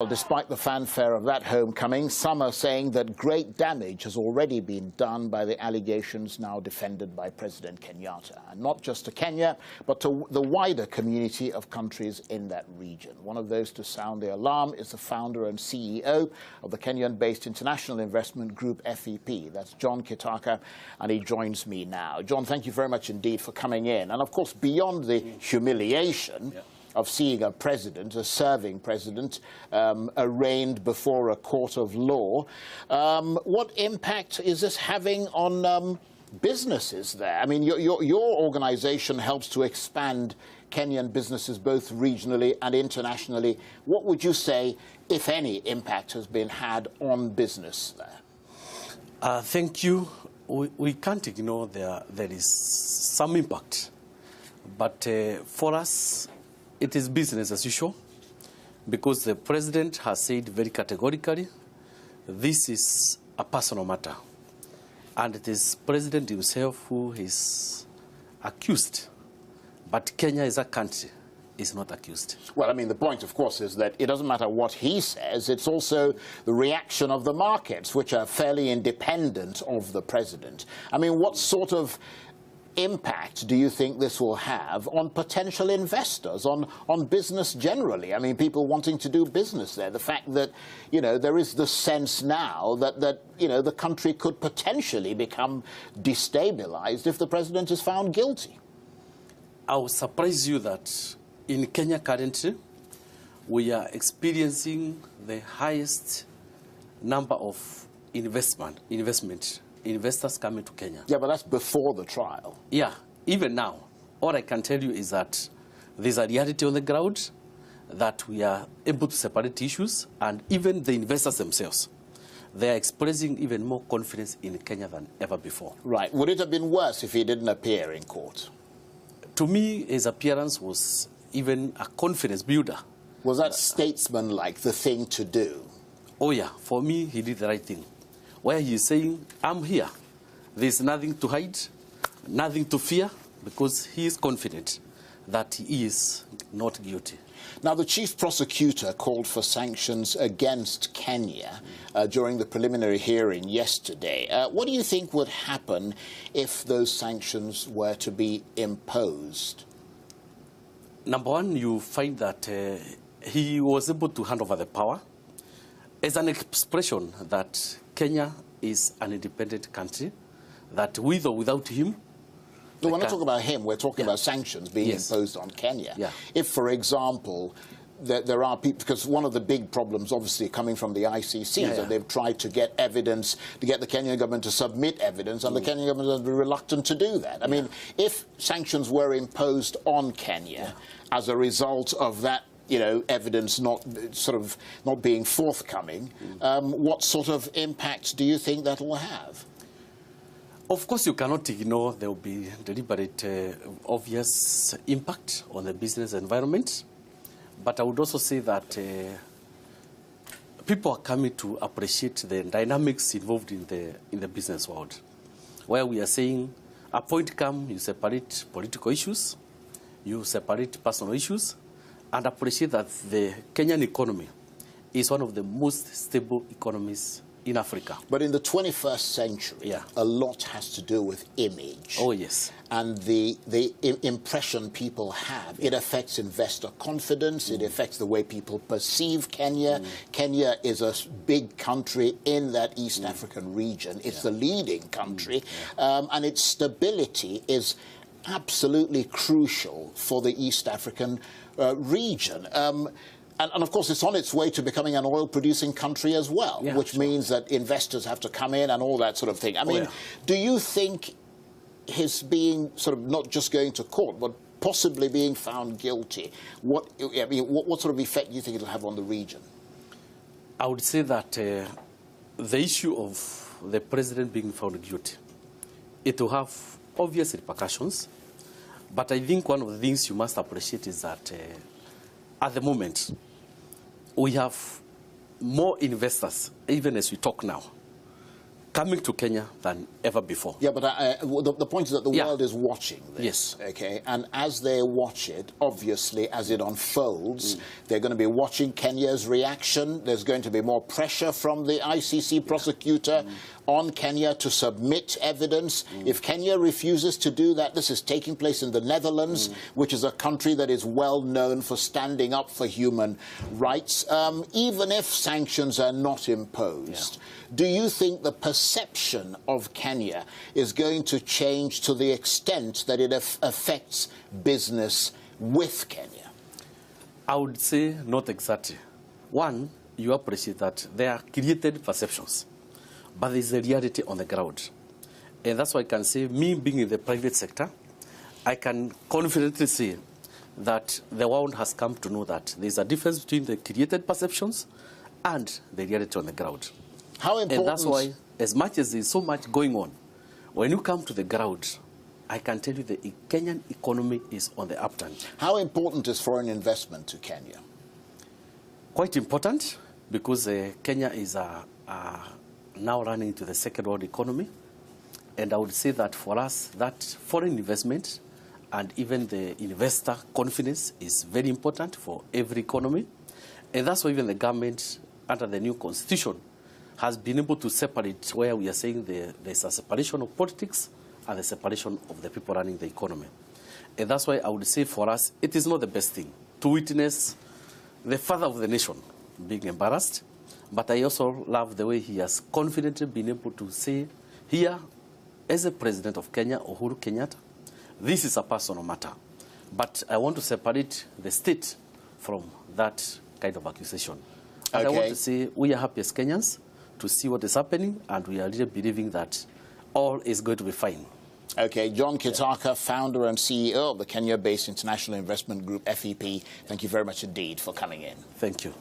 Well, despite the fanfare of that homecoming, some are saying that great damage has already been done by the allegations now defended by President Kenyatta. And not just to Kenya, but to the wider community of countries in that region. One of those to sound the alarm is the founder and CEO of the Kenyan-based international investment group FEP. That's John Kitaka, and he joins me now. John, thank you very much indeed for coming in. And of course, beyond the humiliation of seeing a president, a serving president, arraigned before a court of law. What impact is this having on businesses there? I mean, your organization helps to expand Kenyan businesses both regionally and internationally. What would you say, if any, impact has been had on business there? Thank you. We can't ignore there is some impact. But for us, it is business as usual, because the president has said very categorically, this is a personal matter. And it is president himself who is accused. But Kenya as a country is not accused. Well, I mean, the point, of course, is that it doesn't matter what he says. It's also the reaction of the markets, which are fairly independent of the president. I mean, what sort of impact do you think this will have on potential investors, on business generally? I mean, people wanting to do business there. The fact that, you know, there is the sense now that you know, the country could potentially become destabilized if the president is found guilty. I will surprise you that in Kenya currently, we are experiencing the highest number of investors coming to Kenya. Yeah, but that's before the trial. Yeah, even now, all I can tell you is that there's a reality on the ground, that we are able to separate issues, and even the investors themselves, they are expressing even more confidence in Kenya than ever before. Right. Would it have been worse if he didn't appear in court? To me, his appearance was even a confidence builder. Was that statesman-like, the thing to do? Oh yeah, for me, he did the right thing. Where he is saying, I'm here. There's nothing to hide, nothing to fear, because he is confident that he is not guilty. Now, the chief prosecutor called for sanctions against Kenya during the preliminary hearing yesterday. What do you think would happen if those sanctions were to be imposed? Number one, you find that he was able to hand over the power as an expression that Kenya is an independent country, that with or without him... No, we're not talking about him, we're talking about sanctions being imposed on Kenya. Yeah. If, for example, there are people, because one of the big problems obviously coming from the ICC is that they've tried to get evidence, to get the Kenyan government to submit evidence, and the Kenyan government has been reluctant to do that. I mean, if sanctions were imposed on Kenya as a result of that, you know, evidence not being forthcoming, what sort of impact do you think that will have? Of course, you cannot ignore there will be deliberate, obvious impact on the business environment. But I would also say that people are coming to appreciate the dynamics involved in the business world, where we are saying, a point comes, you separate political issues, you separate personal issues, and appreciate that the Kenyan economy is one of the most stable economies in Africa. But in the 21st century, a lot has to do with image. Oh, yes. And the impression people have. It affects investor confidence. It affects the way people perceive Kenya. Kenya is a big country in that East African region. It's the leading country. And its stability is absolutely crucial for the East African region. And of course, it's on its way to becoming an oil-producing country as well, which means that investors have to come in and all that sort of thing. I mean, do you think his being sort of not just going to court, but possibly being found guilty, what sort of effect do you think it'll have on the region? I would say that the issue of the president being found guilty, it will have obvious repercussions. But I think one of the things you must appreciate is that at the moment, we have more investors, even as we talk now, coming to Kenya than ever before. Yeah, but the point is that the Yeah. world is watching this. Yes. Okay, and as they watch it, obviously, as it unfolds, they're going to be watching Kenya's reaction. There's going to be more pressure from the ICC prosecutor on Kenya to submit evidence. If Kenya refuses to do that, this is taking place in the Netherlands, which is a country that is well known for standing up for human rights, even if sanctions are not imposed. Do you think the perception of Kenya is going to change to the extent that it affects business with Kenya? I would say not exactly. One, you appreciate that there are created perceptions, but there's a reality on the ground. And that's why I can say, me being in the private sector, I can confidently say that the world has come to know that there's a difference between the created perceptions and the reality on the ground. How important? And that's why, as much as there's so much going on, when you come to the ground, I can tell you the Kenyan economy is on the upturn. How important is foreign investment to Kenya? Quite important, because Kenya is now running into the second world economy. And I would say that for us, that foreign investment and even the investor confidence is very important for every economy. And that's why even the government, under the new constitution, has been able to separate, where we are saying there's a separation of politics and the separation of the people running the economy. And that's why I would say for us, it is not the best thing to witness the father of the nation being embarrassed. But I also love the way he has confidently been able to say here, as a president of Kenya, Uhuru Kenyatta, this is a personal matter. But I want to separate the state from that kind of accusation. And I want to say we are happy as Kenyans to see what is happening, and we are really believing that all is going to be fine. Okay, John Kitaka, founder and CEO of the Kenya-based International Investment Group, FEP, thank you very much indeed for coming in. Thank you.